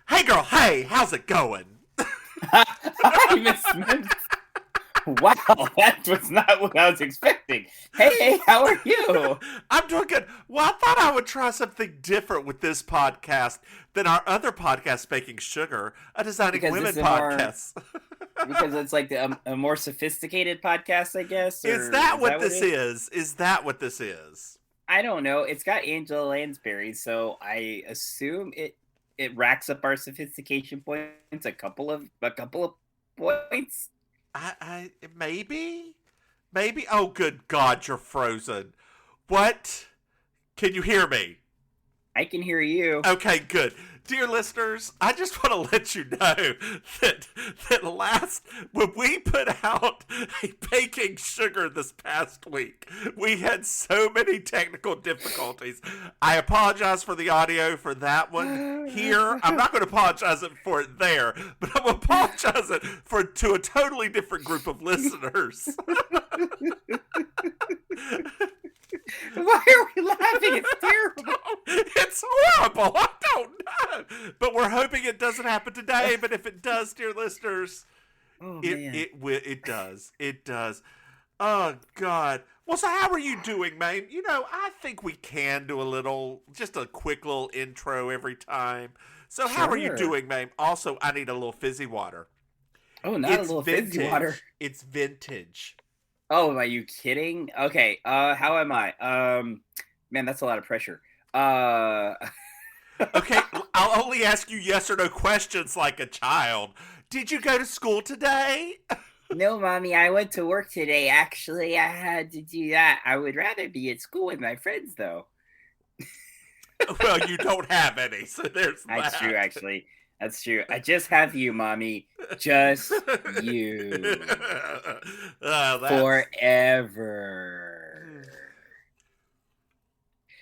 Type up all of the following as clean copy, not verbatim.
Hey girl, hey, how's it going? Hi, Miss Mims. Wow, that was not what I was expecting. Hey, how are you? I'm doing good. Well, I thought I would try something different with this podcast than our other podcast, Baking Sugar, a Designing Because Women it's a more podcast. because it's like a more sophisticated podcast, I guess. Is Or that is what that this is? Is that what this is? I don't know. It's got Angela Lansbury, so I assume it racks up our sophistication points a couple of points. I maybe? Maybe? Oh, good God, you're frozen. What? Can you hear me? I can hear you. Okay, good. Dear listeners, I just want to let you know that when we put out a baking sugar this past week, we had so many technical difficulties. I apologize for the audio for that one here. I'm not going to apologize for it there, but I'm going to apologize to a totally different group of listeners. Why are we laughing? It's terrible. It's horrible. I don't know. But we're hoping it doesn't happen today. But if it does, dear listeners, it does. It does. Oh, God. Well, so how are you doing, Maim? You know, I think we can do just a quick little intro every time. So how are you doing, Maim? Also, I need a little fizzy water. Oh, not a little fizzy water. It's vintage. Oh, are you kidding? Okay, how am I? Man, that's a lot of pressure. Okay, I'll only ask you yes or no questions like a child. Did you go to school today? No, Mommy, I went to work today. Actually, I had to do that. I would rather be at school with my friends, though. Well, you don't have any, so there's that. That's true, actually. That's true. I just have you, Mommy. Just you. Forever.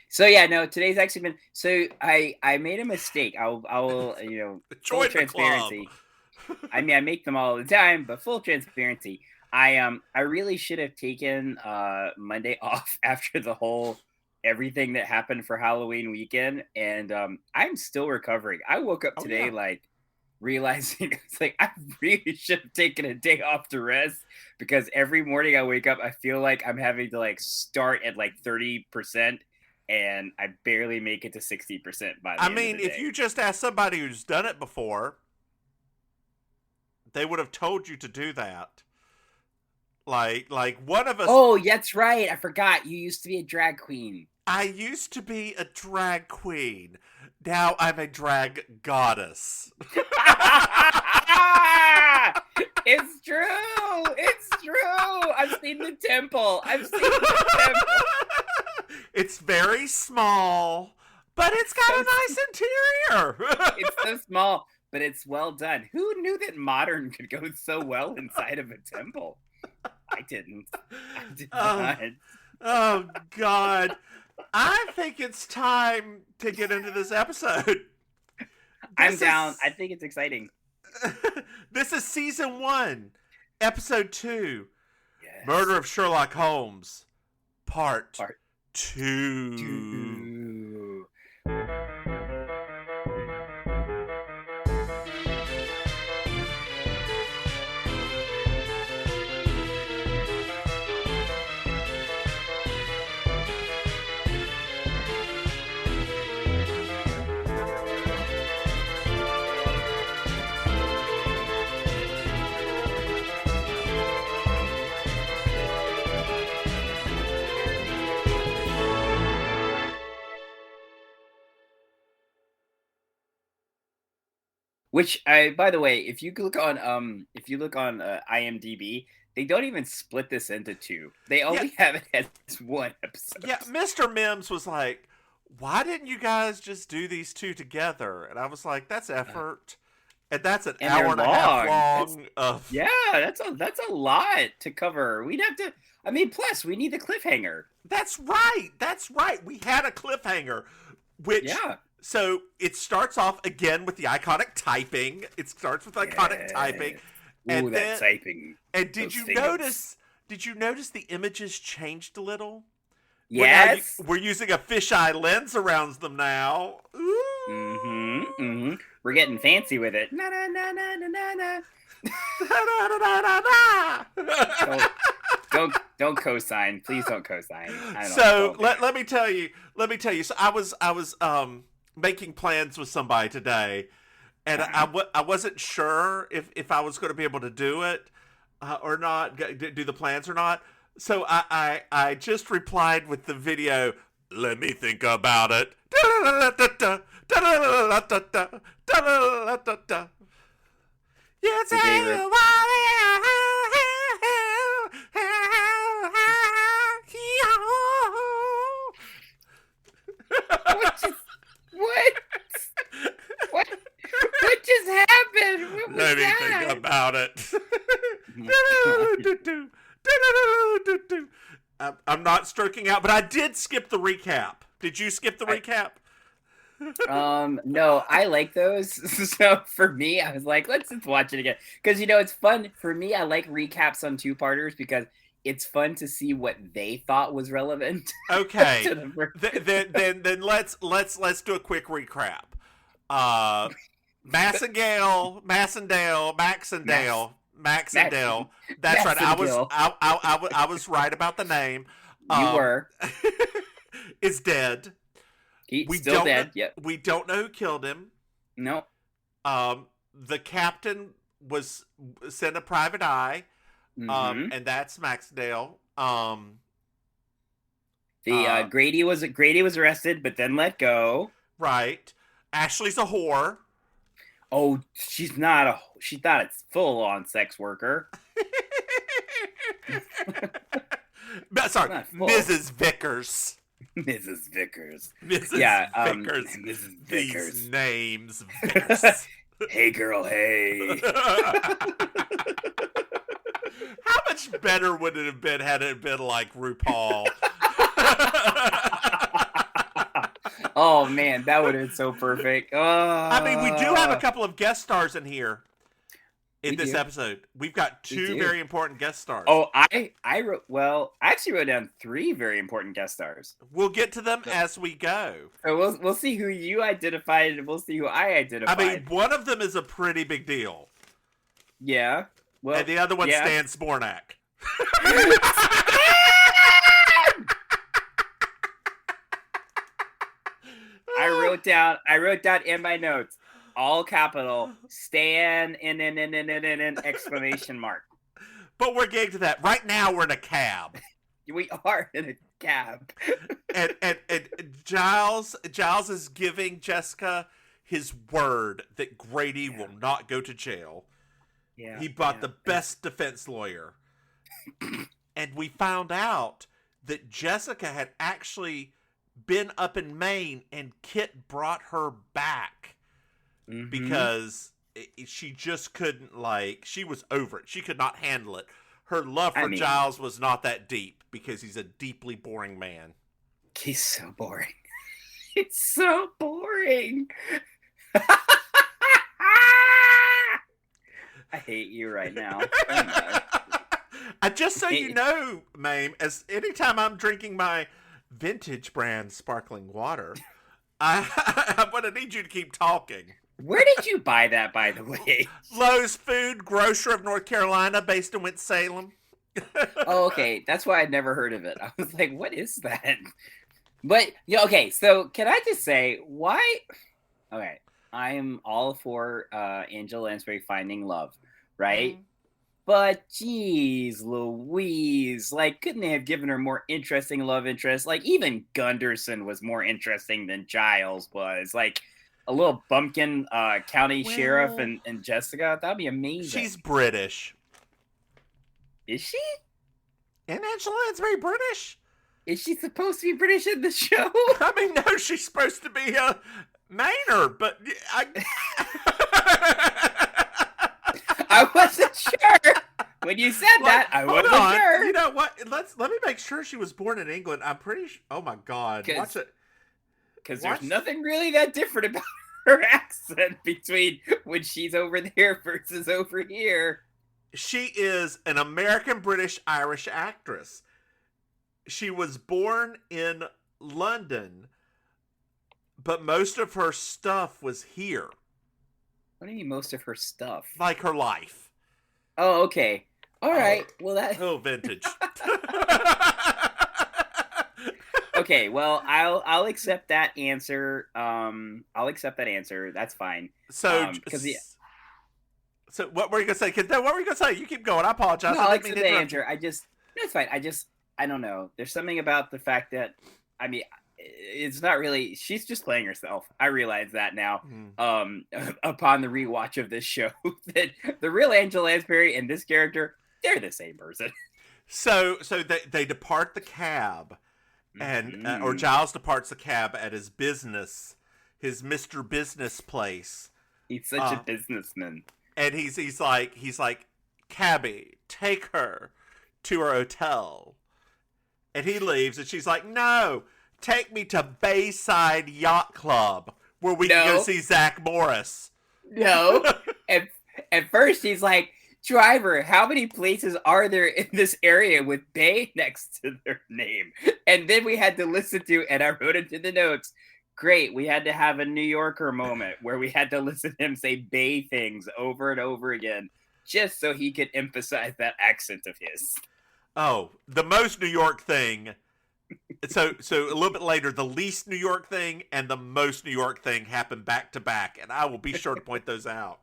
So yeah, no, today's actually been I made a mistake. I'll full transparency. I mean, I make them all the time, but full transparency. I really should have taken Monday off after the whole everything that happened for Halloween weekend, and I'm still recovering. I woke up today realizing it's like I really should have taken a day off to rest, because every morning I wake up I feel like I'm having to start at 30%, and I barely make it to 60% by the end of the day. If you just ask somebody who's done it before, they would have told you to do that. Like one of us. Oh, that's right. I forgot. You used to be a drag queen. I used to be a drag queen. Now I'm a drag goddess. It's true. It's true. I've seen the temple. It's very small, but it's got a nice interior. It's so small, but it's well done. Who knew that modern could go so well inside of a temple? I did not. Oh, God. I think it's time to get into this episode. I'm down. I think it's exciting. This is season 1, episode 2. Yes. Murder of Sherlock Holmes, part 2. Which, by the way, if you look on IMDb, they don't even split this into 2. They only have it as 1 episode. Yeah, Mr. Mims was like, "Why didn't you guys just do these 2 together?" And I was like, "That's effort, and that's an hour and a half long." That's a lot to cover. We'd have to. I mean, plus we need the cliffhanger. That's right. We had a cliffhanger, which. Yeah. So it starts off again with the iconic typing. Typing. And that typing. And did you notice the images changed a little? Yes. We're using a fisheye lens around them now. Ooh. Mm-hmm. Mm-hmm. We're getting fancy with it. Na na na na na na na. Don't co-sign. Please don't co-sign. So let me tell you. So I was making plans with somebody today, and I wasn't sure if I was going to be able to do it or not, do the plans or not. So I just replied with the video. Let me think about it. Yes, What just happened? Let me think about it. I'm not stroking out, but I did skip the recap. Did you skip the recap? No, I like those. So for me, I was like, let's just watch it again. Because, it's fun. For me, I like recaps on two-parters because it's fun to see what they thought was relevant. Okay. then let's do a quick recap. Maxendale. That's right. I was right about the name. You were. Is dead. He's still dead. Yep. We don't know who killed him. No. The captain was sent a private eye. And that's Maxendale. Grady was arrested, but then let go. Right. Ashley's a whore. Oh, she's not a full-on sex worker. Sorry, Mrs. Vickers. Mrs. Vickers. Vickers. Mrs. Vickers. These names, Vickers. Hey, girl, hey. How much better would it have been had it been like RuPaul? Oh, man, that would have been so perfect. I mean, we do have a couple of guest stars in here in this episode. We've got two very important guest stars. Oh, I actually wrote down 3 very important guest stars. We'll get to them as we go. So we'll see who you identified, and we'll see who I identified. I mean, one of them is a pretty big deal. Yeah. Well, and the other one's Stan Spornak. I wrote down in my notes, all capital, Stan, and exclamation mark. But we're getting to that. Right now we're in a cab. We are in a cab. and Giles is giving Jessica his word that Grady will not go to jail. Yeah. He bought the best defense lawyer. And we found out that Jessica had actually been up in Maine, and Kit brought her back because she just couldn't, she was over it. She could not handle it. Her love for Giles was not that deep because he's a deeply boring man. He's so boring. It's so boring. I hate you right now. Just so you know, Maim, as anytime I'm drinking my vintage brand sparkling water, I'm going to need you to keep talking. Where did you buy that, by the way? Lowe's Food, grocer of North Carolina, based in Winston-Salem. Oh, okay. That's why I'd never heard of it. I was like, what is that? But, okay, so can I just say, why? Okay, I am all for Angela Lansbury finding love, right? But geez Louise, couldn't they have given her more interesting love interest? Even Gunderson was more interesting than Giles was. A little bumpkin county sheriff and Jessica. That'd be amazing. She's British. Is she? And Angela Lansbury British? Is she supposed to be British in the show? I mean, no, she's supposed to be a Mainer, but I wasn't sure. When you said that, I wasn't sure. You know what? Let me make sure she was born in England. I'm pretty sure. Oh my God. Watch it. Because there's nothing really that different about her accent between when she's over there versus over here. She is an American British Irish actress. She was born in London, but most of her stuff was here. What do you mean most of her stuff? Like her life. Oh, okay. All right. Well, that. Oh, vintage. Okay. Well, I'll accept that answer. I'll accept that answer. That's fine. So, so what were you gonna say? What were you gonna say? You keep going. I apologize. No, I'll accept the answer. It's fine. I don't know. There's something about the fact that, I mean, it's not really. She's just playing herself. I realize that now. Upon the rewatch of this show, that the real Angela Lansbury and this character, they're the same person. So they depart the cab, and or Giles departs the cab at his business, his Mr. Business place. He's such a businessman. And he's like, cabby, take her to her hotel. And he leaves, and she's like, no, take me to Bayside Yacht Club, where we can go see Zach Morris. No. At first, he's like, driver, how many places are there in this area with Bay next to their name? And then we had to listen to, and I wrote into the notes, great, we had to have a New Yorker moment where we had to listen to him say Bay things over and over again, just so he could emphasize that accent of his. Oh, the most New York thing. So a little bit later, the least New York thing and the most New York thing happen back to back, and I will be sure to point those out.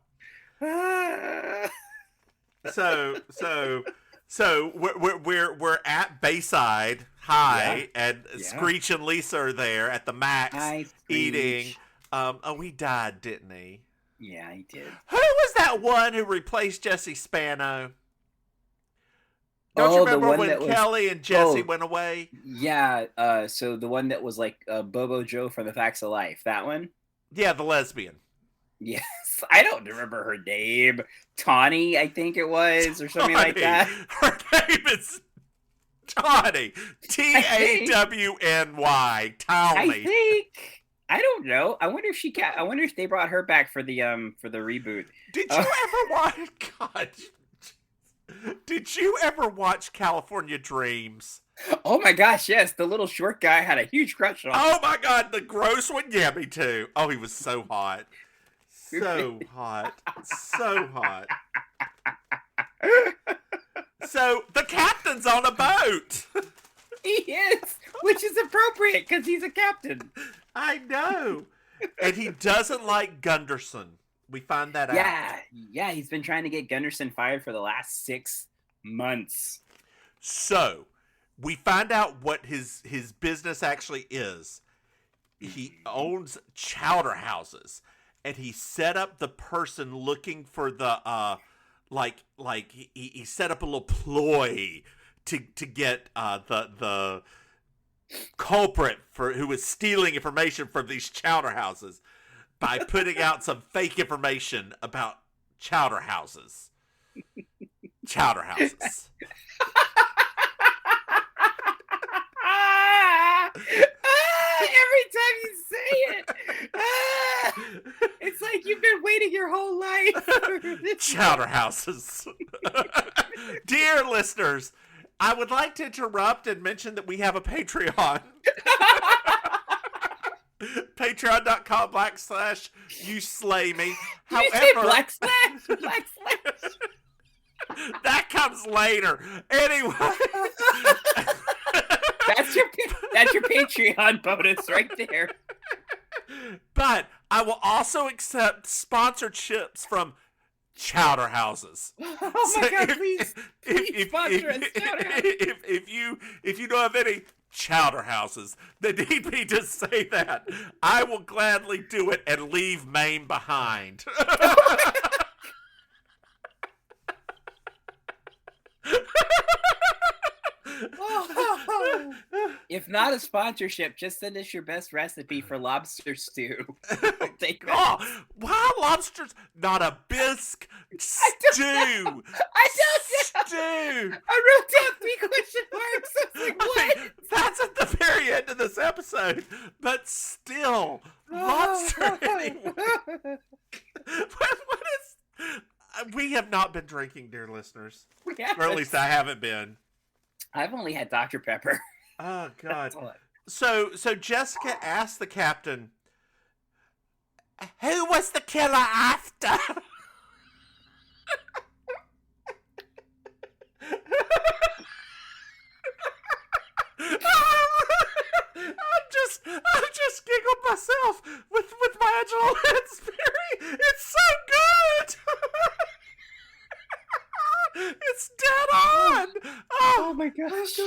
So we're at Bayside High, and Screech and Lisa are there at the Max eating. He died, didn't he? Yeah, he did. Who was that one who replaced Jessie Spano? Don't you remember when Kelly and Jessie went away? Yeah, so the one that was like Bobo Joe from The Facts of Life, that one? Yeah, the lesbian. Yes, I don't remember her name. Tawny, I think it was, or something like that. Her name is Tawny. Tawny. Tawny. I don't know. I wonder if they brought her back for the reboot. Did you ever watch? God. Did you ever watch California Dreams? Oh my gosh, yes. The little short guy had a huge crush on him. Oh my God, the gross one? Yeah, me too. Oh, he was so hot. So hot. So hot. So, the captain's on a boat. He is, which is appropriate because he's a captain. I know. And he doesn't like Gunderson. We find that out. Yeah, he's been trying to get Gunderson fired for the last 6 months. So, we find out what his business actually is. He owns chowder houses, and he set up the person looking for the he set up a little ploy to get the culprit who was stealing information from these chowder houses by putting out some fake information about chowder houses. Chowder houses. Every time you say it, it's like you've been waiting your whole life. Chowder houses. Dear listeners, I would like to interrupt and mention that we have a Patreon. Patreon.com/YouSlayMe. However, / that comes later. Anyway. That's your Patreon bonus right there. But I will also accept sponsorships from chowder houses. Oh my God, please sponsor us, chowder houses. If you know of any chowder houses that need me to say that, I will gladly do it and leave Maim behind. If not a sponsorship, just send us your best recipe for lobster stew. Take wild lobsters, not a bisque. Stew. I don't know. Stew. I wrote down 3 question marks. I was like, what? That's at the very end of this episode. But still, lobster anymore. What is... We have not been drinking, dear listeners. Or at least I haven't been. I've only had Dr. Pepper. Oh, God. So Jessica asked the captain, Who was the killer after? I'm just giggled myself with my Angela Lansbury. It's so good. It's dead on. Oh my gosh.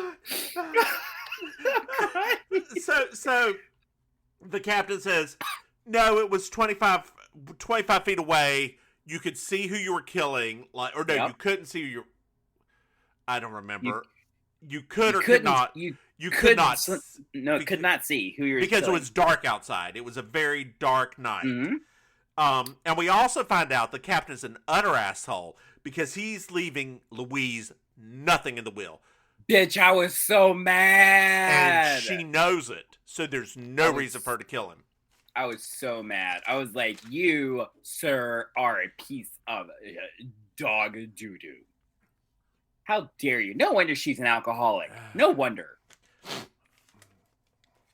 So the captain says, no, it was 25 feet away. You could see who you were killing. You couldn't see who you were. I don't remember. You could not. You could not. No, could not see who you were because killing. It was dark outside. It was a very dark night. Mm-hmm. And we also find out the captain's an utter asshole because he's leaving Louise nothing in the will. Bitch, I was so mad. And she knows it, so there's no reason for her to kill him. I was so mad. I was like, you, sir, are a piece of dog doo-doo. How dare you? No wonder she's an alcoholic. No wonder.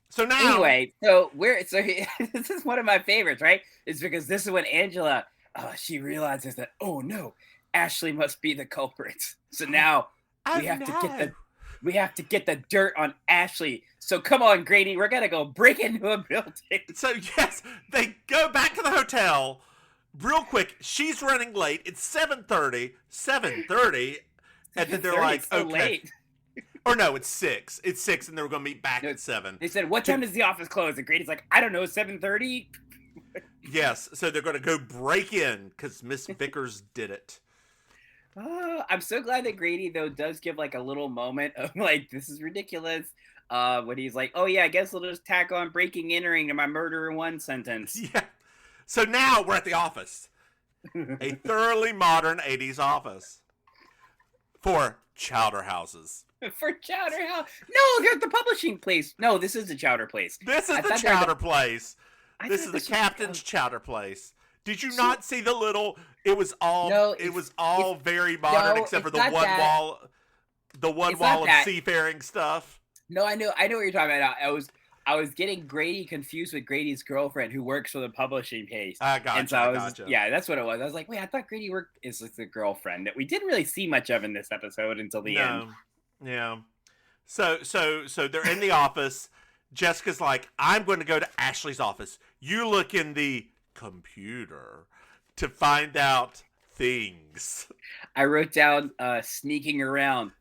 So now, anyway, this is one of my favorites, right? It's because this is when Angela, she realizes that, oh no, Ashley must be the culprit. So now we have to get the dirt on Ashley. So come on, Grady, we're gonna go break into a building. So yes, they go back to the hotel real quick. She's running late. It's 7:30. 7:30. And then they're like, so okay. Late. Or no, it's 6. It's 6, and they were going to meet back at 7. They said, what time does the office close? And Grady's like, I don't know, 7:30? Yes, so they're going to go break in because Miss Vickers did it. I'm so glad that Grady, though, does give like a little moment of like, this is ridiculous. When he's like, oh yeah, I guess we'll just tack on breaking entering to my murder in one sentence. Yeah. So now we're at the office. A thoroughly modern 80s office. For chowder houses. For chowder house? No, they're the publishing place. No, this is the chowder place. This is the chowder place. This is the captain's chowder place. Did you not see the little? It was all very modern except for the one wall. The one wall of seafaring stuff. No, I know what you're talking about. I was getting Grady confused with Grady's girlfriend who works for the publishing place. I gotcha. Yeah, that's what it was. I was like, wait, I thought Grady is the girlfriend that we didn't really see much of in this episode until the end. Yeah. So they're in the office. Jessica's like, I'm going to go to Ashley's office. You look in the computer to find out things. I wrote down sneaking around ...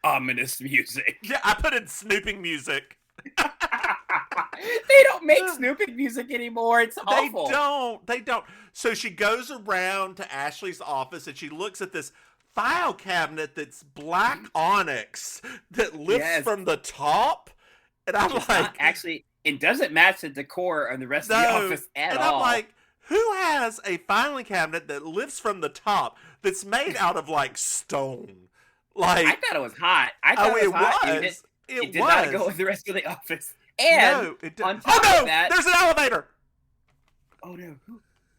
ominous music. Yeah, I put in snooping music. They don't make snooping music anymore. It's awful. They don't. So she goes around to Ashley's office and she looks at this file cabinet that's black onyx that lifts from the top. And I'm actually, it doesn't match the decor on the rest of the office at all. And I'm like, who has a filing cabinet that lifts from the top that's made out of like stone? Like, I thought it was hot. I thought it was hot. It did not go with the rest of the office. And on top of that, there's an elevator. Oh no!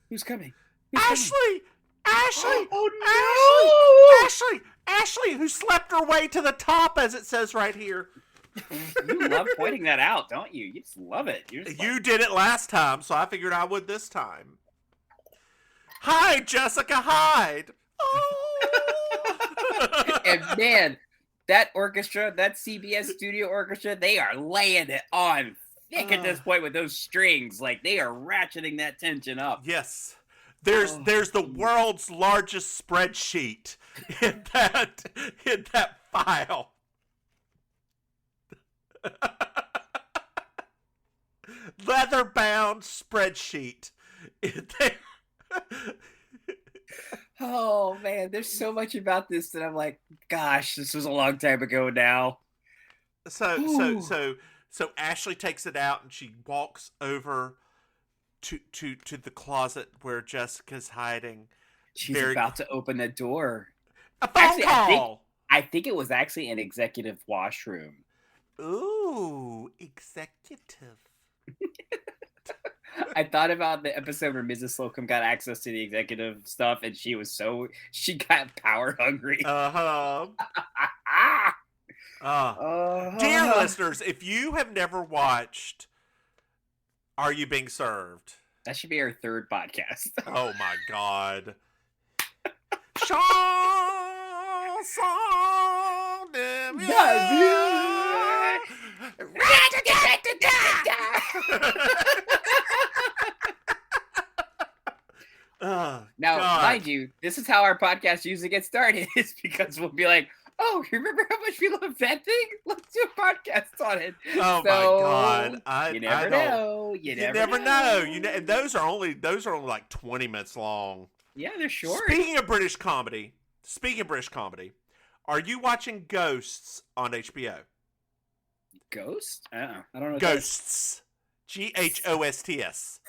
Who's coming? Ashley! Ashley! Oh no! Ashley, who slept her way to the top, as it says right here. You love pointing that out, don't you? You just love it. You did it last time, so I figured I would this time. Hi, Jessica Hyde. Oh. And man, that orchestra, that CBS studio orchestra, they are laying it on thick at this point with those strings. Like, they are ratcheting that tension up. Yes. There's the world's largest spreadsheet in that file. Leather-bound spreadsheet. Oh man, there's so much about this that I'm like, gosh, this was a long time ago now. So Ashley takes it out and she walks over to the closet where Jessica's hiding. She's about to open the door. A phone call. I think it was actually an executive washroom. Ooh, executive. I thought about the episode where Mrs. Slocum got access to the executive stuff and she got power hungry. Dear listeners, if you have never watched Are You Being Served? That should be our third podcast. Oh my God. Chanson de Now, God. mind you, this is how our podcast usually gets started. Is because we'll be like, "Oh, remember how much we love that thing? Let's do a podcast on it." Oh my God! You never know. You never know. And those are only like 20 minutes long. Yeah, they're short. Speaking of British comedy, are you watching Ghosts on HBO? Ghost? I don't know. Ghosts. Ghosts.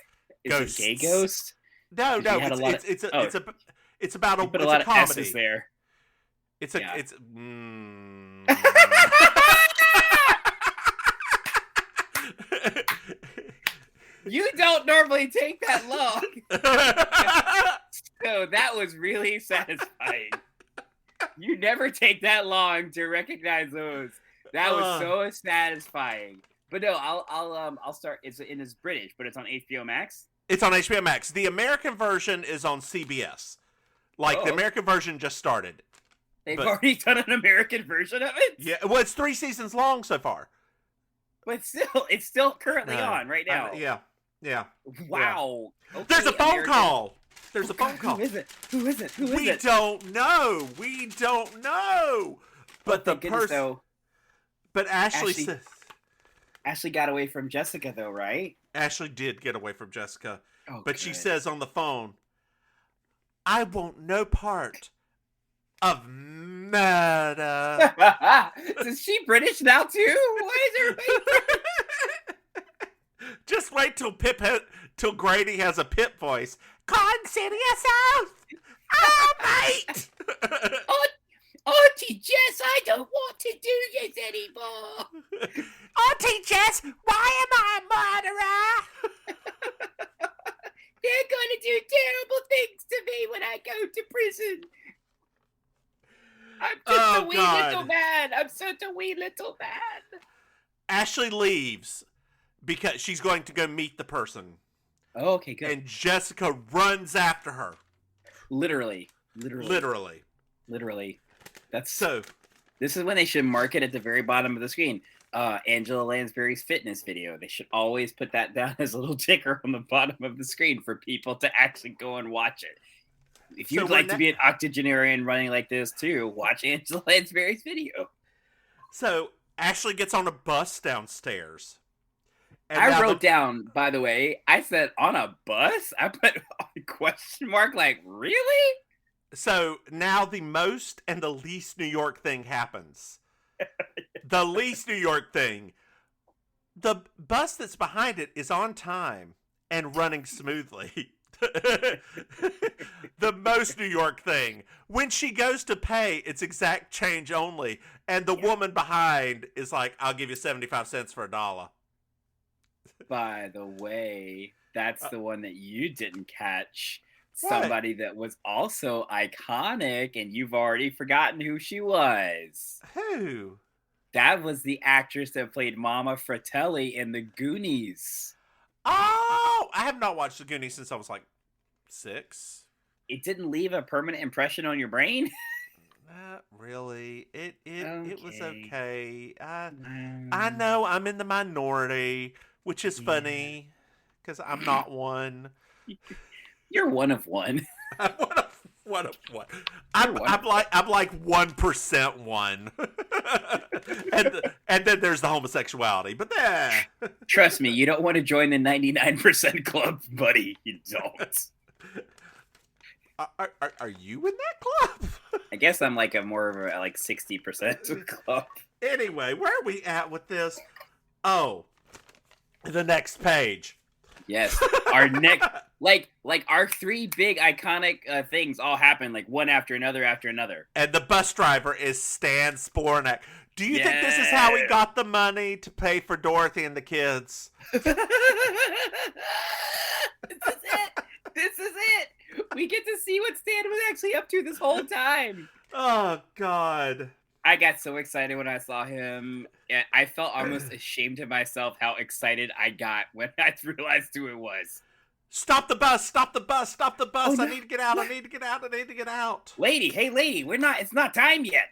Is it gay ghost? No. It's about a lot of comedy. S's there. It's You don't normally take that long. So that was really satisfying. You never take that long to recognize those. That was so satisfying. But no, I'll start. It's British, but it's on HBO Max. It's on HBO Max. The American version is on CBS. The American version just started. They've already done an American version of it? Yeah. Well, it's 3 seasons long so far. But still, it's still currently on right now. Yeah. Wow. Yeah. Okay, there's a phone call. There's a phone call. Who is it? We don't know. But the person. But Ashley says. Ashley got away from Jessica, though, right? Ashley did get away from Jessica. Oh, but good. She says on the phone, "I want no part of murder." Is she British now, too? Why is everybody Just wait till Grady has a Pip voice. Consider yourself. Oh, mate. Auntie Jess, I don't want to do this anymore. Auntie Jess, why am I a murderer? They're going to do terrible things to me when I go to prison. I'm just a wee little man. I'm such a wee little man. Ashley leaves because she's going to go meet the person. Oh, okay, good. And Jessica runs after her. Literally. That's so. This is when they should mark it at the very bottom of the screen. Angela Lansbury's fitness video. They should always put that down as a little ticker on the bottom of the screen for people to actually go and watch it. If you'd like to be an octogenarian running like this too, watch Angela Lansbury's video. So Ashley gets on a bus downstairs. I wrote down, by the way, I said on a bus? I put a question mark, like, really? So now the most and the least New York thing happens. The least New York thing. The bus that's behind it is on time and running smoothly. The most New York thing. When she goes to pay, it's exact change only. And the woman behind is like, "I'll give you 75 cents for $1." By the way, that's the one that you didn't catch. Somebody that was also iconic, and you've already forgotten who she was. Who? That was the actress that played Mama Fratelli in The Goonies. Oh, I have not watched The Goonies since I was like 6. It didn't leave a permanent impression on your brain? Not really. It was okay. I know I'm in the minority, which is funny because I'm not one. You're one of one. I'm one of one. I'm like 1% one. and then there's the homosexuality. But there. Trust me, you don't want to join the 99% club, buddy. You don't. Are you in that club? I guess I'm like more of a 60% club. Anyway, where are we at with this? Oh, the next page. Yes, our next, like our 3 big iconic things all happen like one after another. And the bus driver is Stan Spornak. Do you think this is how he got the money to pay for Dorothy and the kids? This is it. We get to see what Stan was actually up to this whole time. Oh, God. I got so excited when I saw him. I felt almost ashamed of myself how excited I got when I realized who it was. Stop the bus! Stop the bus! Stop the bus! Oh, no. I need to get out! I need to get out! I need to get out! Lady, hey, lady, it's not time yet.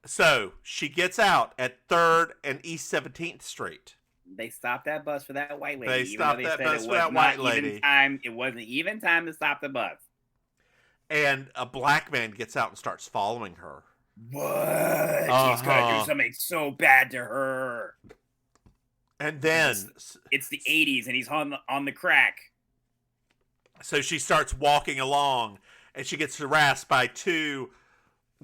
So she gets out at 3rd and East 17th Street. They stopped that bus for that white lady. They stopped that bus for that white lady. It wasn't even time to stop the bus. And a black man gets out and starts following her. What? He's gonna do something so bad to her. And then it's the 80s, and he's on the crack. So she starts walking along, and she gets harassed by 2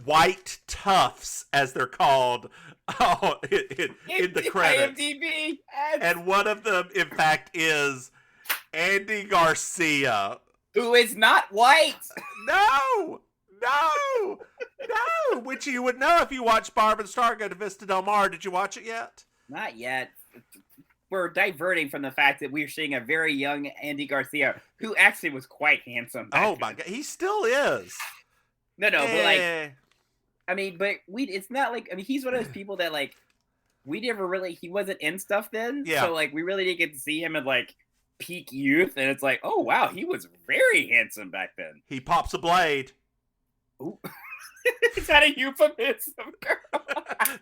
white toughs, as they're called, in the credits. IMDb. And one of them, in fact, is Andy Garcia, who is not white. No, which you would know if you watched Barb and Star Go to Vista Del Mar. Did you watch it yet? Not yet. We're diverting from the fact that we're seeing a very young Andy Garcia, who actually was quite handsome. Oh my God, he still is. No, but like, I mean, but it's not like, I mean, he's one of those people that like, he wasn't in stuff then. Yeah. So like, we really didn't get to see him at like peak youth. And it's like, oh wow, he was very handsome back then. He pops a blade. Ooh. Is that a euphemism, girl?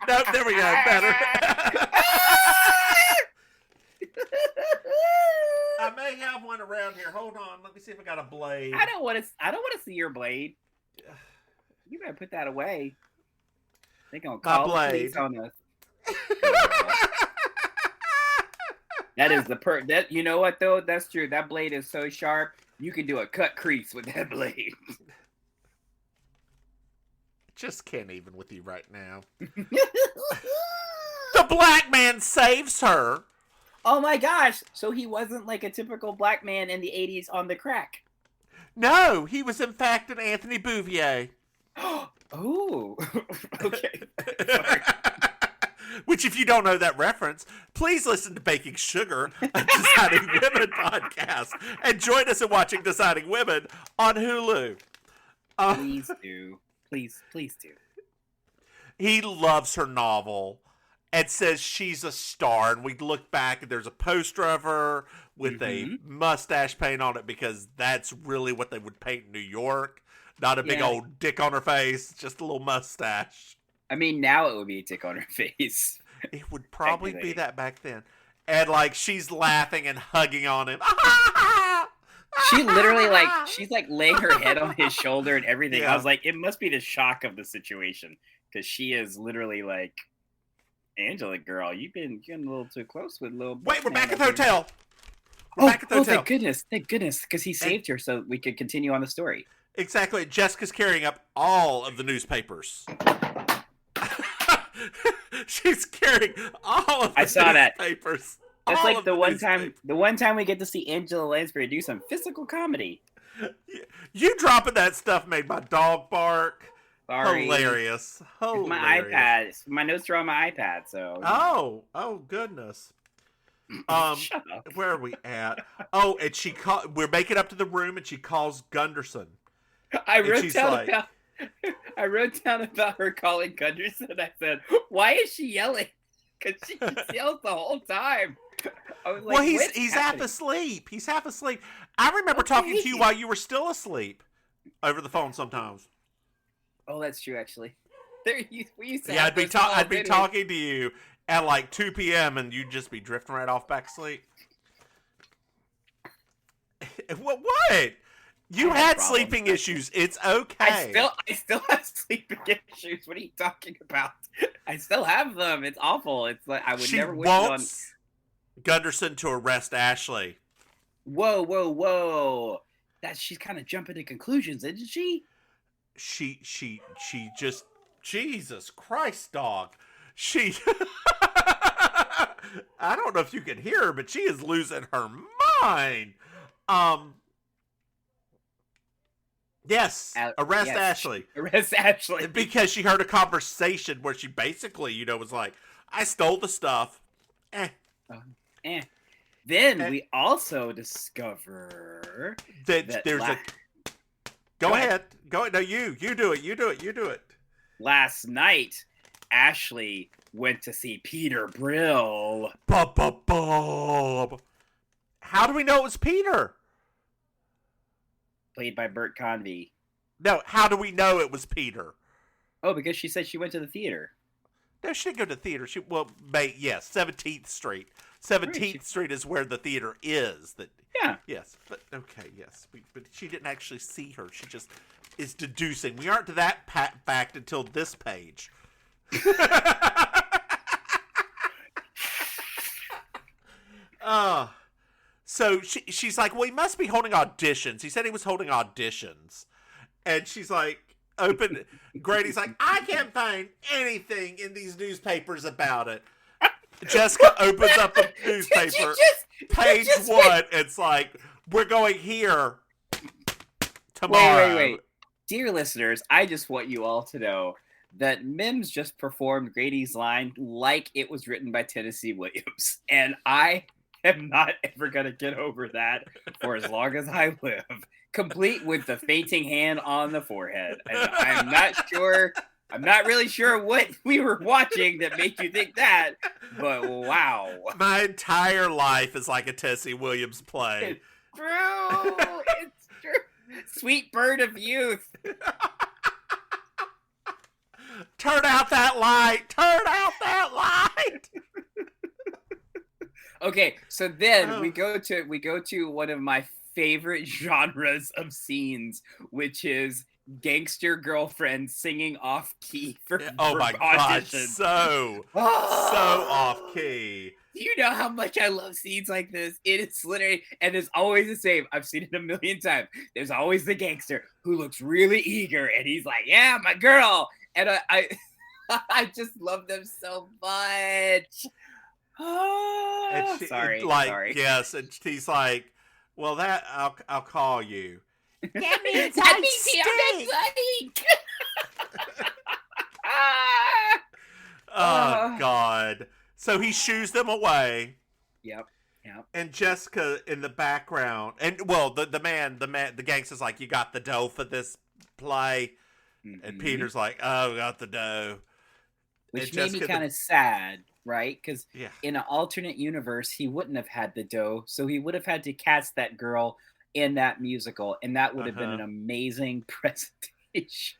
No, there we go. Better. I may have one around here. Hold on. Let me see if I got a blade. I don't want to see your blade. You better put that away. They're gonna call the police on us. That is that. You know what though? That's true. That blade is so sharp. You can do a cut crease with that blade. Just can't even with you right now. The black man saves her. Oh my gosh. So he wasn't like a typical black man in the 80s on the crack. No, he was in fact an Anthony Bouvier. Oh, okay. Which, if you don't know that reference, please listen to Baking Sugar, a Deciding Women podcast, and join us in watching Deciding Women on Hulu. Please do. Please do. He loves her novel and says she's a star. And we look back and there's a poster of her with a mustache paint on it, because that's really what they would paint in New York. Not a big old dick on her face, just a little mustache. I mean, now it would be a dick on her face. It would probably be that back then. And like, she's laughing and hugging on him. She literally she's like laying her head on his shoulder and everything. Yeah. I was like, it must be the shock of the situation, because she is literally like, Angela, girl, you've been getting a little too close with little. Wait, we're back at the hotel. Thank goodness, because he saved her so we could continue on the story. Exactly. Jessica's carrying up all of the newspapers. She's carrying all of the newspapers. That's like the one time we get to see Angela Lansbury do some physical comedy. You dropping that stuff made my dog bark. Sorry. Hilarious. It's my iPad. My notes are on my iPad, so. Oh goodness. Shut up. Where are we at? Oh, and we're making up to the room, and she calls Gunderson. I wrote down about her calling Gunderson. I said, "Why is she yelling?" Because she just yells the whole time. I was like, well, he's half asleep. He's half asleep. I remember talking to you while you were still asleep over the phone sometimes. Oh, that's true, actually. I'd be talking to you at like 2 p.m. and you'd just be drifting right off back asleep. What? You had sleeping issues. It's okay. I still have sleeping issues. What are you talking about? I still have them. It's awful. It's like I would never wish it on. Gunderson to arrest Ashley. Whoa! She's kind of jumping to conclusions, isn't she? She just, Jesus Christ, dog. She. I don't know if you can hear her, but she is losing her mind. Yes, arrest Ashley. Arrest Ashley. Because she heard a conversation where she basically, was like, I stole the stuff. Then we also discover that there's Go ahead. No, you do it. Last night, Ashley went to see Peter Brill. Bob. How do we know it was Peter? Played by Bert Convy. No, how do we know it was Peter? Oh, because she said she went to the theater. No, she didn't go to the theater. Yes, 17th Street. 17th Street is where the theater is. Yeah. Yes, but okay, yes. But she didn't actually see her. She just is deducing. We aren't to that fact until this page. So she's like, well, he must be holding auditions. He said he was holding auditions. And she's like, Grady's like, I can't find anything in these newspapers about it. Jessica opens up the newspaper, page 1. It's like, we're going here tomorrow. Wait. Dear listeners, I just want you all to know that Mims just performed Grady's line like it was written by Tennessee Williams. And I am not ever going to get over that for as long as I live. Complete with the fainting hand on the forehead. And I'm not really sure what we were watching that made you think that, but wow. My entire life is like a Tennessee Williams play. It's true. It's true. Sweet bird of youth. Turn out that light. Turn out that light. Okay, so then we go to one of my favorite genres of scenes, which is gangster girlfriend singing off key for my god, so off key. Do you know how much I love scenes like this? It is literally, and it's always the same. I've seen it a million times. There's always the gangster who looks really eager, and he's like, "Yeah, my girl," and I just love them so much. Sorry. Yes, and he's like, well, that I'll call you. That means I stink. Oh God! So he shoos them away. Yep. And Jessica in the background, and well, the gangster's like, "You got the dough for this play," and Peter's like, "Oh, got the dough," which made me kind of sad. Right? Because in an alternate universe, he wouldn't have had the dough, so he would have had to cast that girl in that musical, and that would have been an amazing presentation.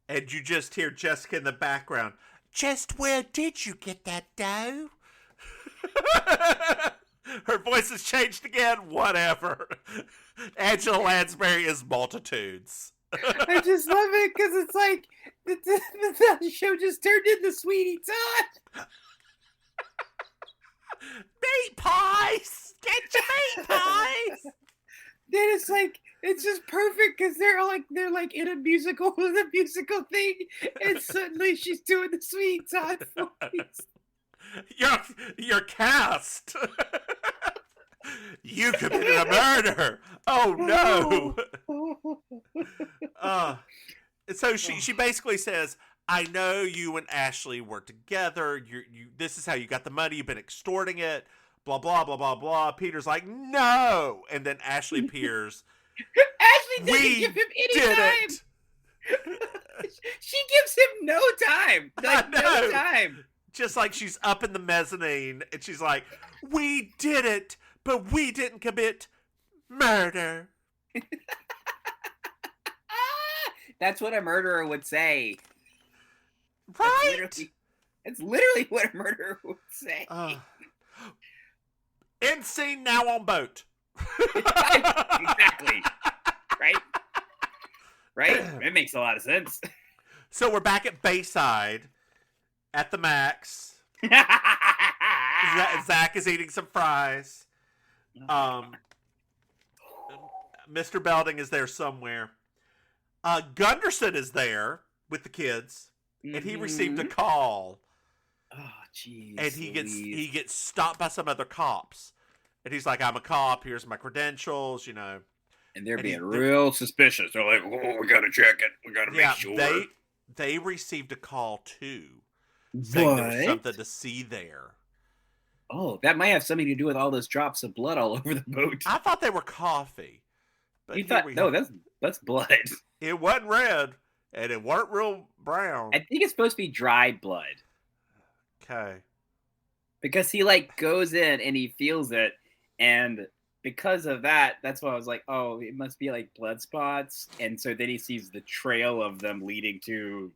And you just hear Jessica in the background. Just where did you get that dough? Her voice has changed again. Whatever. Angela Lansbury is multitudes. I just love it because it's like the show just turned into Sweetie Todd. Meat pies! Get your meat pies! Then it's just perfect because they're like in a musical with a musical thing, and suddenly she's doing the Sweet Todd voice. You're cast. You committed a murder. Oh no. So she basically says, I know you and Ashley were together. You this is how you got the money. You've been extorting it. Blah, blah, blah, blah, blah. Peter's like, no. And then Ashley appears. Ashley doesn't give him any time. She gives him no time. No time. Just like she's up in the mezzanine and she's like, we did it, but we didn't commit murder. That's what a murderer would say. Right? It's literally what a murderer would say. End scene, now on boat. Exactly. Right? It makes a lot of sense. So we're back at Bayside at the Max. Zach is eating some fries. Mr. Belding is there somewhere. Gunderson is there with the kids. And he received a call. Oh, jeez. And he gets stopped by some other cops. And he's like, I'm a cop. Here's my credentials, And they're being real suspicious. They're like, oh, we got to check it. We got to make sure. They received a call, too. Saying there was something to see there. Oh, that might have something to do with all those drops of blood all over the boat. I thought they were coffee. But you thought, no, that's blood. It wasn't red. And it weren't real brown. I think it's supposed to be dried blood. Okay. Because he goes in and he feels it, and because of that, that's why I was like, oh, it must be like blood spots. And so then he sees the trail of them leading to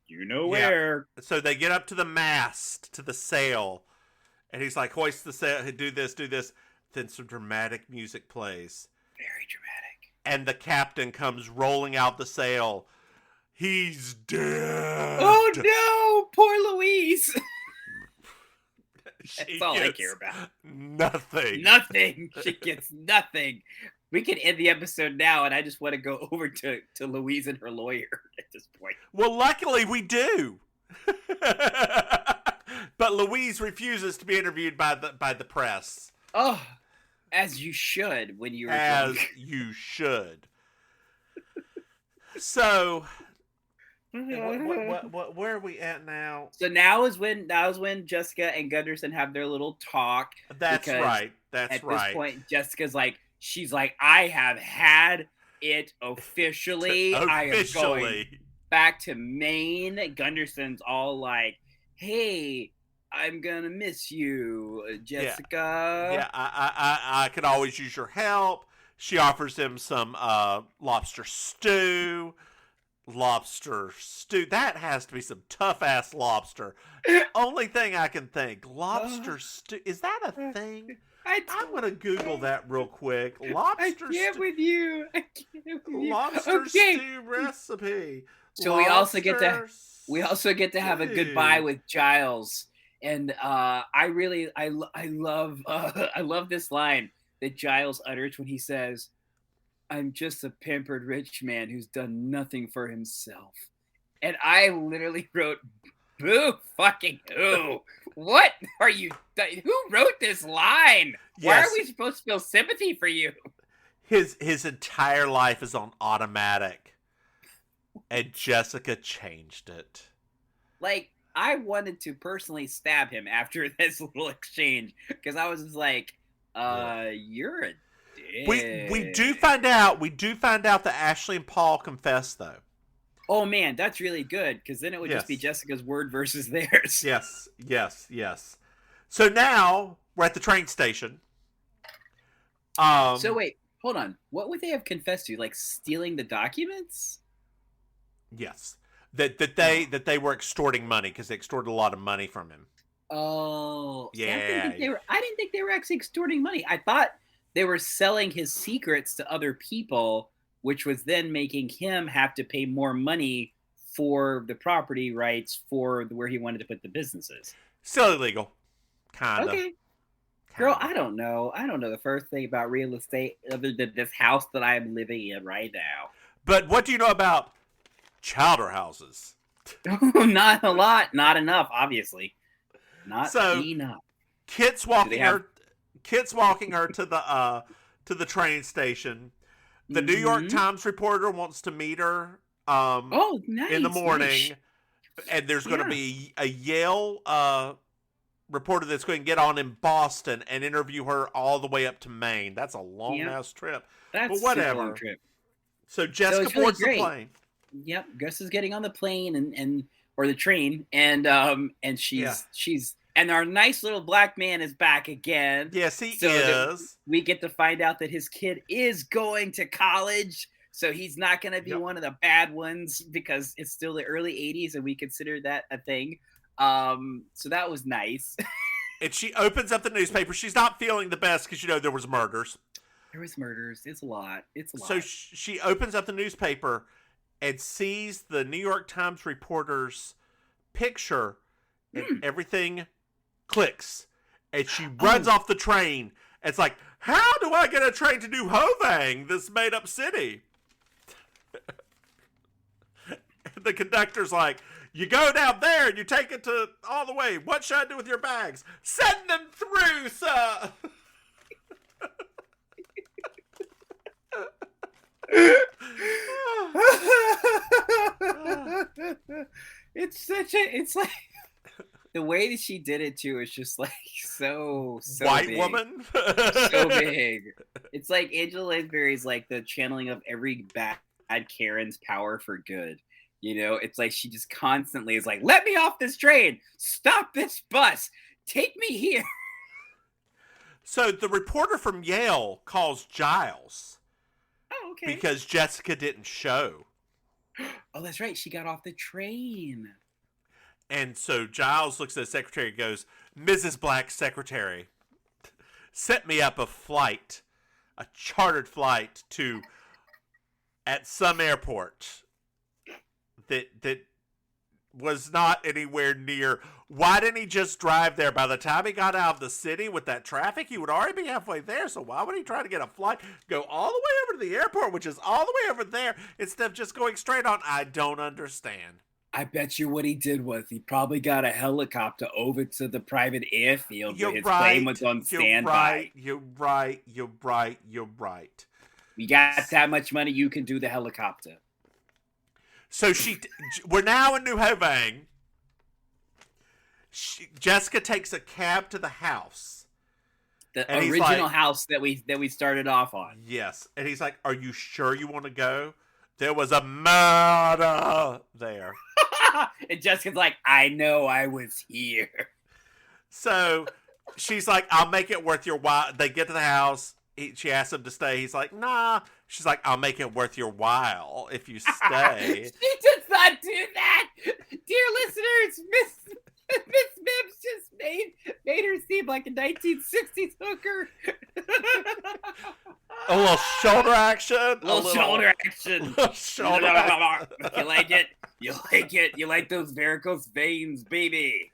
where. So they get up to the mast, to the sail, and he's like, hoist the sail, do this. Then some dramatic music plays. Very dramatic. And the captain comes rolling out the sail. He's dead. Oh no, poor Louise. That's all I care about. Nothing. Nothing. She gets nothing. We can end the episode now, and I just want to go over to Louise and her lawyer at this point. Well, luckily we do. But Louise refuses to be interviewed by the press. Oh, as you should when you're drunk. You should. So, where are we at now? So now is when Jessica and Gunderson have their little talk. That's right. At this point, Jessica's like, she's like, I have had it officially. I am going back to Maine. Gunderson's all like, hey, I'm gonna miss you, Jessica. Yeah, I could always use your help. She offers him some lobster stew. That has to be some tough ass lobster. Only thing I can think. Lobster stew. Is that a thing? I'm gonna Google that real quick. Lobster stew. I can't with you. Lobster stew recipe. So we also get to have a goodbye with Giles. And I love this line that Giles utters when he says, I'm just a pampered rich man who's done nothing for himself. And I literally wrote, boo fucking who? What are you, who wrote this line? Yes. Why are we supposed to feel sympathy for you? His entire life is on automatic. And Jessica changed it. Like, I wanted to personally stab him after this little exchange because I was just like, you're a dick. We do find out that Ashley and Paul confess though. Oh man, that's really good because then it would just be Jessica's word versus theirs. Yes. So now we're at the train station. So wait, hold on. What would they have confessed to? Like stealing the documents? Yes. That they were extorting money because they extorted a lot of money from him. Oh, yeah. I didn't think they were actually extorting money. I thought they were selling his secrets to other people, which was then making him have to pay more money for the property rights for where he wanted to put the businesses. Still illegal, kind of. Okay, girl, I don't know. I don't know the first thing about real estate other than this house that I'm living in right now. But what do you know about chowder houses? Not a lot, not enough, obviously. Not enough. Kit's walking her to the train station. The New York Times reporter wants to meet her nice, in the morning. Nice. And there's going to be a Yale reporter that's going to get on in Boston and interview her all the way up to Maine. That's a long ass trip. That's but whatever. A super long trip. So Jessica boards the plane. Yep, Gus is getting on the plane or the train, and she's and our nice little black man is back again. Yes, he is. We get to find out that his kid is going to college, so he's not going to be one of the bad ones because it's still the early '80s, and we consider that a thing. So that was nice. And she opens up the newspaper. She's not feeling the best because there was murders. There was murders. It's a lot. So she opens up the newspaper and sees the New York Times reporter's picture, and everything clicks. And she runs off the train. It's like, how do I get a train to New Hovang, this made-up city? The conductor's like, you go down there and you take it to all the way. What should I do with your bags? Send them through, sir! It's like the way that she did it too is just like so white big. Woman. So big. It's like Angela Lansbury's like the channeling of every bad Karen's power for good. It's like she just constantly is like, let me off this train, stop this bus, take me here. So the reporter from Yale calls Giles. Oh, okay. Because Jessica didn't show. Oh, that's right. She got off the train. And so Giles looks at the secretary and goes, Mrs. Black's secretary set me up a flight, a chartered flight to at some airport that was not anywhere near. Why didn't he just drive there? By the time he got out of the city with that traffic, he would already be halfway there. So why would he try to get a flight, go all the way over to the airport, which is all the way over there, instead of just going straight on? I don't understand. I bet you what he did was he probably got a helicopter over to the private airfield where his plane was on standby. You're right. We got that much money, you can do the helicopter. So we're now in New Havang. Jessica takes a cab to the house. The original house that we started off on. Yes. And he's like, are you sure you want to go? There was a murder there. And Jessica's like, I know, I was here. So she's like, I'll make it worth your while. They get to the house. She asks him to stay. He's like, nah. She's like, I'll make it worth your while if you stay. She does not do that. Dear listeners, Miss Mims just made her seem like a 1960s hooker. A little shoulder action. A little shoulder action. You like it? You like it? You like those varicose veins, baby?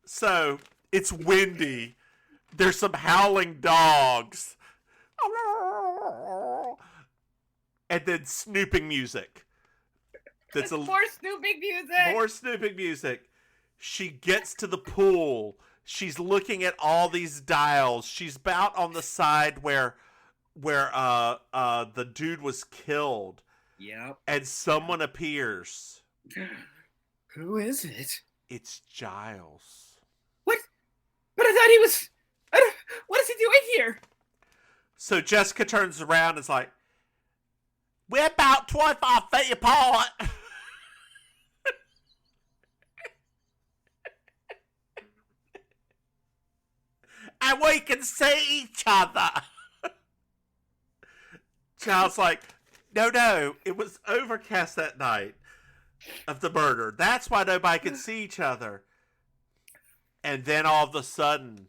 So, it's windy. There's some howling dogs. And then snooping music. More snooping music. More snooping music. She gets to the pool. She's looking at all these dials. She's about on the side where the dude was killed. Yep. And someone appears. Who is it? It's Giles. What? But I thought he was... What is he doing here? So Jessica turns around and is like, we're about 25 feet apart. And we can see each other. Giles like, no, it was overcast that night of the murder. That's why nobody could see each other. And then all of a sudden,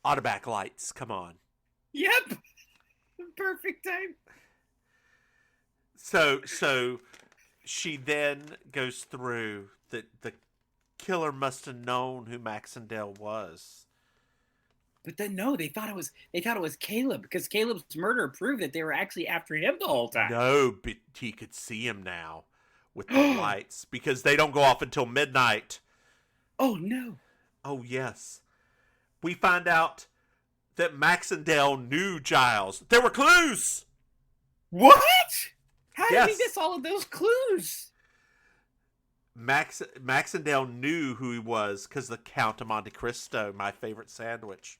automatic lights come on. Yep. Perfect time. So she then goes through the killer must have known who Maxendale was. But then no, they thought it was Caleb, because Caleb's murder proved that they were actually after him the whole time. No, but he could see him now with the lights, because they don't go off until midnight. Oh no. Oh yes. We find out that Maxendale knew Giles. There were clues. What? How did he miss all of those clues? Maxendale knew who he was because the Count of Monte Cristo, my favorite sandwich.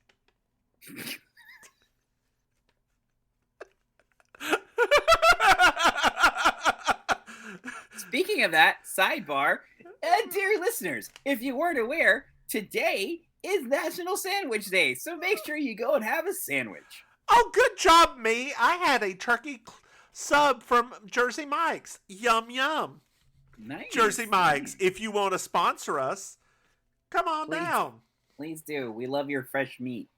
Speaking of that, sidebar, dear listeners, if you weren't aware, today is National Sandwich Day, so make sure you go and have a sandwich. Oh, good job, me. I had a turkey sub from Jersey Mike's. Yum, yum. Nice. Jersey Mike's, if you want to sponsor us, come on down. Please do. We love your fresh meat.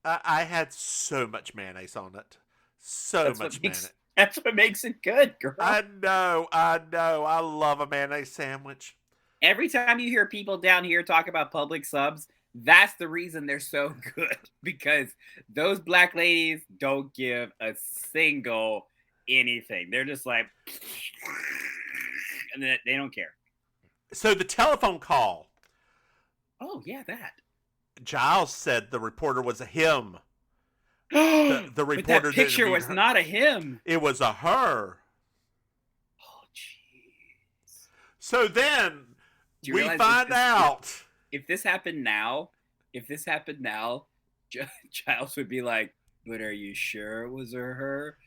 I had so much mayonnaise on it. So much mayonnaise. That's what makes it good, girl. I know. I love a mayonnaise sandwich. Every time you hear people down here talk about public subs, that's the reason they're so good. Because those black ladies don't give a single anything. They're just like... And they don't care. So the telephone call. Oh, yeah, that. Giles said the reporter was a him. the reporter. But that picture was not a him. It was a her. Oh, jeez. So then we find out. If this happened now, Giles would be like, but are you sure it was a her?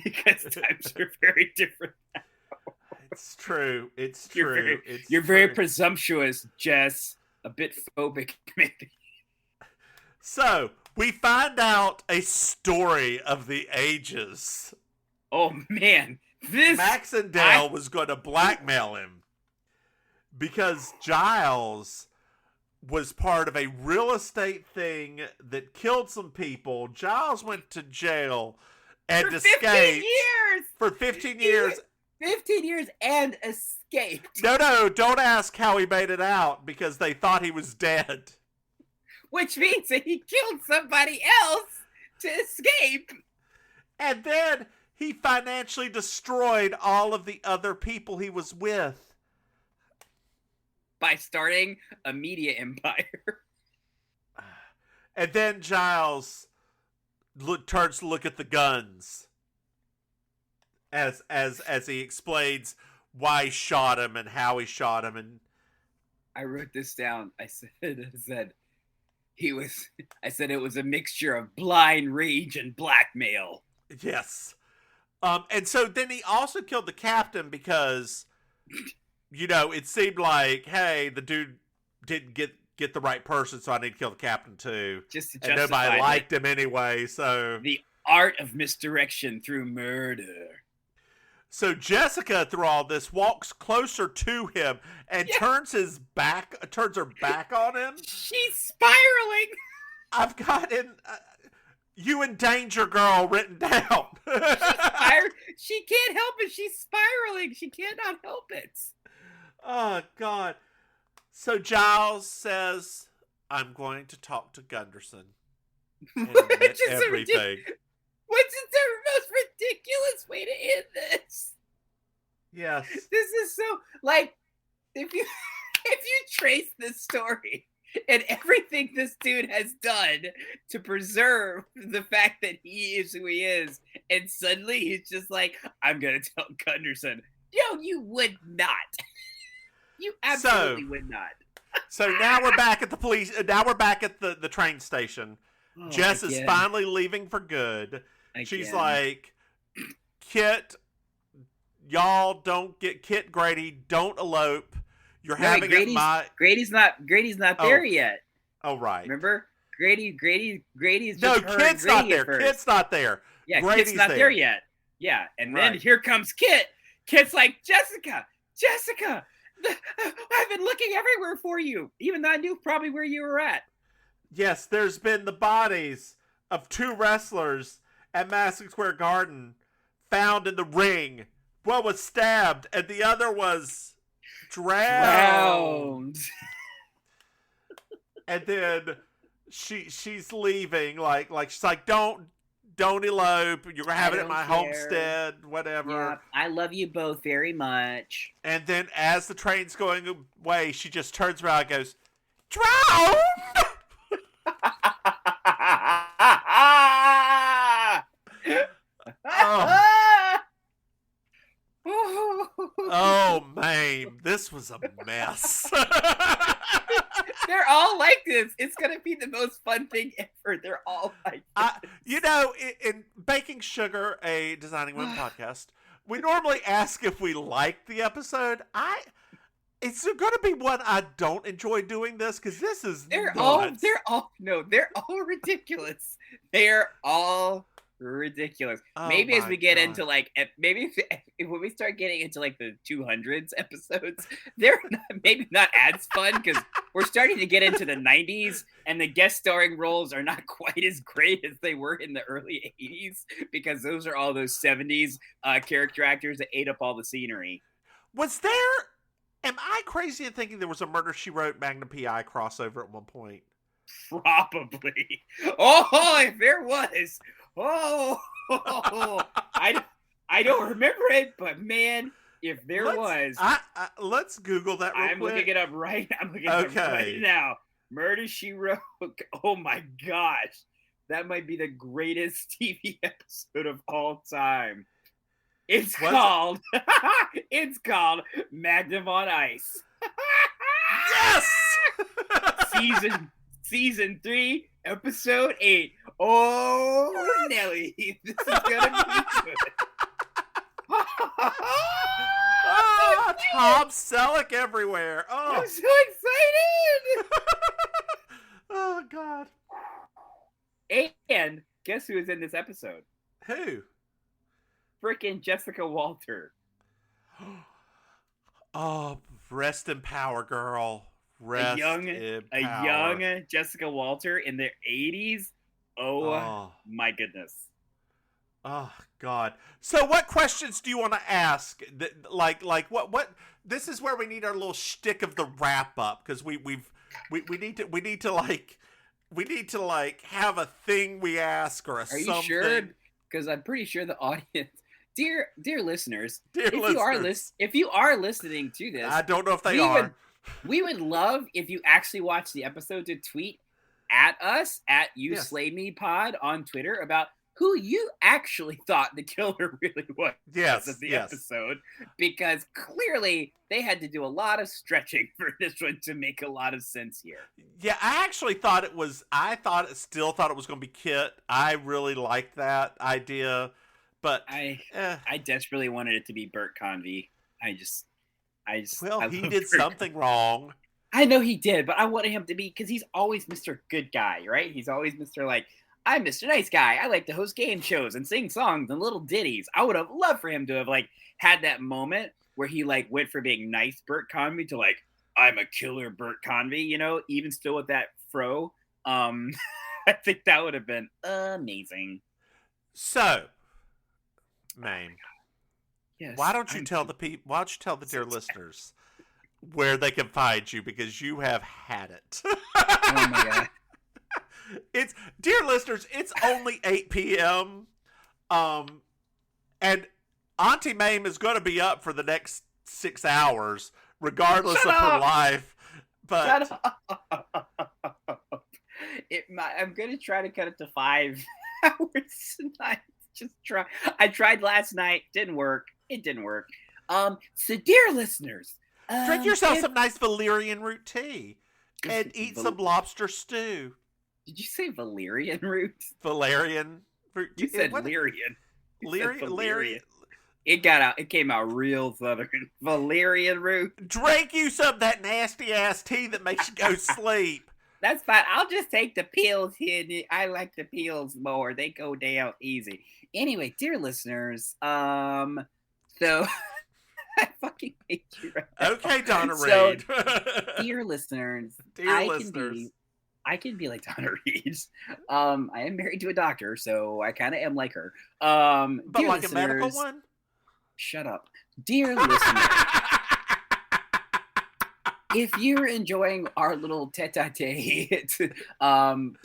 Because times are very different now. It's true. It's true. You're very presumptuous, Jess. A bit phobic, maybe. So, we find out a story of the ages. Oh, man. Maxendale was going to blackmail him because Giles was part of a real estate thing that killed some people. Giles went to jail and escaped. 15 years! For 15 years. 15 years and escaped. No, don't ask how he made it out because they thought he was dead. Which means that he killed somebody else to escape. And then he financially destroyed all of the other people he was with. By starting a media empire. And then Giles turns to look at the guns as he explains why he shot him and how he shot him. And I wrote this down. I said it was a mixture of blind rage and blackmail. Yes. And so then he also killed the captain because, it seemed like, hey, the dude didn't get the right person, so I need to kill the captain too. Just to and nobody liked him anyway, so... The art of misdirection through murder. So Jessica, through all this, walks closer to him and turns her back on him. She's spiraling. I've got you in danger, girl, written down. She can't help it. She's spiraling. She cannot help it. Oh, God. So Giles says, I'm going to talk to Gunderson and admit everything. Which is the most ridiculous way to end this. Yes. This is so, like, if you trace this story and everything this dude has done to preserve the fact that he is who he is, and suddenly he's just like, I'm going to tell Gunderson. No, you would not. You absolutely would not. So now we're back at the police. Now we're back at the train station. Oh, Jess is finally leaving for good. She's like, Kit, y'all don't get Kit, Grady, don't elope. You're having Grady's not there yet. Oh, right. Remember? Grady's just no, Kit's not there. First. Kit's not there. Yeah, Grady's Kit's not there yet. Yeah, and then here comes Kit. Kit's like, Jessica, I've been looking everywhere for you, even though I knew probably where you were at. Yes, there's been the bodies of 2 wrestlers at Madison Square Garden found in the ring. One was stabbed, and the other was drowned. And then she's leaving, like she's like, don't elope. You're gonna have it at my homestead, whatever. Yeah, I love you both very much. And then as the train's going away, she just turns around and goes, drowned. Oh, Maim, this was a mess. They're all like this. It's gonna be the most fun thing ever. They're all like this. In Baking Sugar, a Designing Women podcast, we normally ask if we liked the episode. It's going to be one I don't enjoy doing this because this is they're all ridiculous. They're all ridiculous. Maybe as we get into when we start getting into like the 200s episodes, they're maybe not as fun because we're starting to get into the 90s and the guest starring roles are not quite as great as they were in the early 80s because those are all those 70s character actors that ate up all the scenery. Am I crazy in thinking there was a Murder, She Wrote Magnum P.I. crossover at one point? Probably. Oh, if there was. Oh, I don't remember it, but man, if there was. Let's Google that real quick. Looking it up right now. Murder, She Wrote. Oh my gosh. That might be the greatest TV episode of all time. It's called Magnum on Ice. Yes! Season 3, episode 8. Oh, Nelly, this is gonna be good. Tom Selleck everywhere. Oh, I'm so excited. Oh God. And guess who was in this episode? Who? Freaking Jessica Walter. Oh, rest in power, girl. Rest in power. A young Jessica Walter in their 80s. Oh my goodness. Oh God. So what questions do you want to ask? Like what this is where we need our little shtick of the wrap up, because we need to have a thing we ask or a something. Are you sure? Because I'm pretty sure the audience, dear listeners, if you are listening to this, I don't know if they are. We would love if you actually watch the episode to tweet at us at @YouSlayMePod on Twitter about who you actually thought the killer really was of the episode, because clearly they had to do a lot of stretching for this one to make a lot of sense here. Yeah, I actually thought it was. Still thought it was going to be Kit. I really liked that idea, but I desperately wanted it to be Bert Convy. Well, he did something wrong. I know he did, but I wanted him to be, because he's always Mr. Good Guy, right? He's always Mr. like, I'm Mr. Nice Guy. I like to host game shows and sing songs and little ditties. I would have loved for him to have like had that moment where he like went from being nice Bert Convy to like, I'm a killer Bert Convy, you know, even still with that fro. I think that would have been amazing. So, Maim. Yes, why don't you tell the dear listeners where they can find you, because you have had it. Oh my God. Dear listeners, it's only 8 p.m. And Auntie Maim is going to be up for the next 6 hours, regardless of her life. But I'm going to try to cut it to 5 hours tonight. I tried last night. Didn't work. It didn't work. So dear listeners, drink yourself some nice valerian root tea and eat some lobster stew. Did you say valerian root? Valerian root tea. You said Lyrian. Valerian. It came out real southern. Valerian root. Drink you some of that nasty ass tea that makes you go sleep. That's fine. I'll just take the pills here. I like the pills more. They go down easy. Anyway, dear listeners, so I fucking hate you right now. Okay, Donna Reed. Dear listeners, I can be like Donna Reed. I am married to a doctor, so I kind of am like her. But like a medical one? Shut up. Dear listeners, if you're enjoying our little tete-a-tete,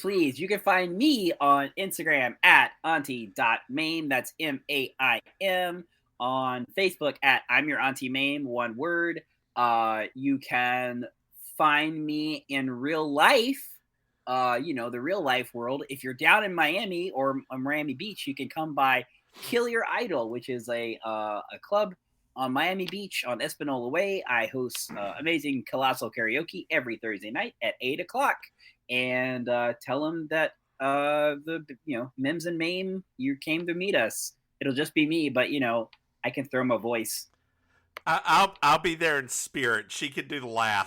please, you can find me on Instagram at auntie.maim. That's MAIM. On Facebook at I'm Your Auntie Maim, one word. You can find me in real life, the real life world. If you're down in Miami or Miami Beach, you can come by Kill Your Idol, which is a club on Miami Beach on Espanola Way. I host amazing colossal karaoke every Thursday night at 8:00, and tell them that Mims and Maim, you came to meet us. It'll just be me, but I can throw my voice. I'll be there in spirit. She can do the laugh.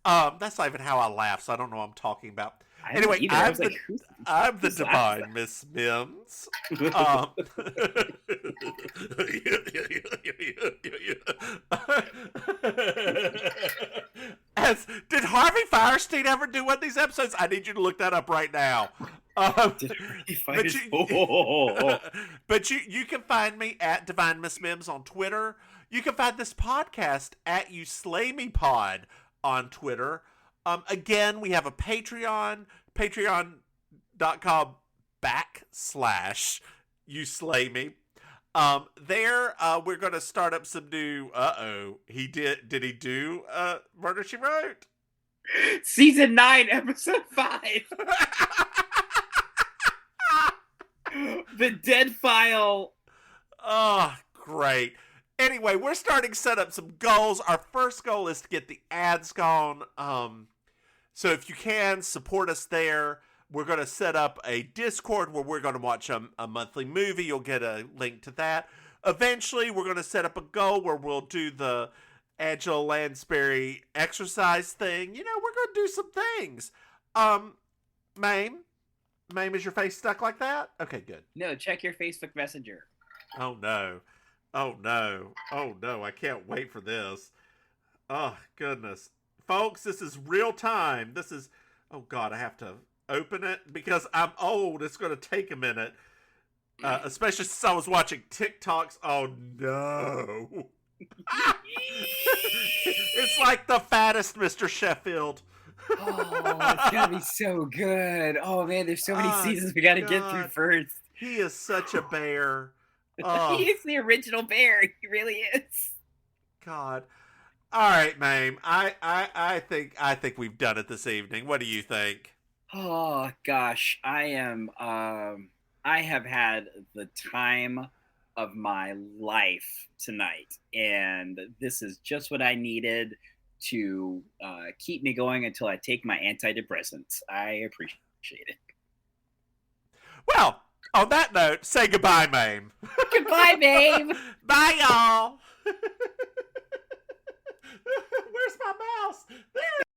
That's not even how I laugh, so I don't know what I'm talking about. Anyway, I'm the divine Miss Mims. Did Harvey Firestein ever do one of these episodes? I need you to look that up right now. But you can find me at Divine Miss Mims on Twitter. You can find this podcast at YouSlayMePod on Twitter. Again, we have a Patreon, patreon.com/YouSlayMe. There, we're going to start up some new, did he do Murder, She Wrote? Season 9, episode 5. The Dead File. Oh, great. Anyway, we're starting to set up some goals. Our first goal is to get the ads gone. So if you can, support us there. We're going to set up a Discord where we're going to watch a monthly movie. You'll get a link to that. Eventually, we're going to set up a goal where we'll do the Angela Lansbury exercise thing. We're going to do some things. Maim, Maim, is your face stuck like that? Okay, good. No, check your Facebook Messenger. Oh no. Oh no. Oh no. I can't wait for this. Oh goodness. Folks, this is real time. This is, oh God, I have to open it because I'm old. It's going to take a minute. Especially since I was watching TikToks. Oh no. It's like the fattest Mr. Sheffield. Oh, it's gonna be so good. Oh man, there's so many seasons we gotta get through first. He is such a bear. He is the original bear. He really is. God. All right, Maim. I think we've done it this evening. What do you think? Oh gosh, I have had the time of my life tonight, and this is just what I needed to keep me going until I take my antidepressants. I appreciate it. Well, on that note, say goodbye, Maim. Goodbye, Maim. Bye, y'all.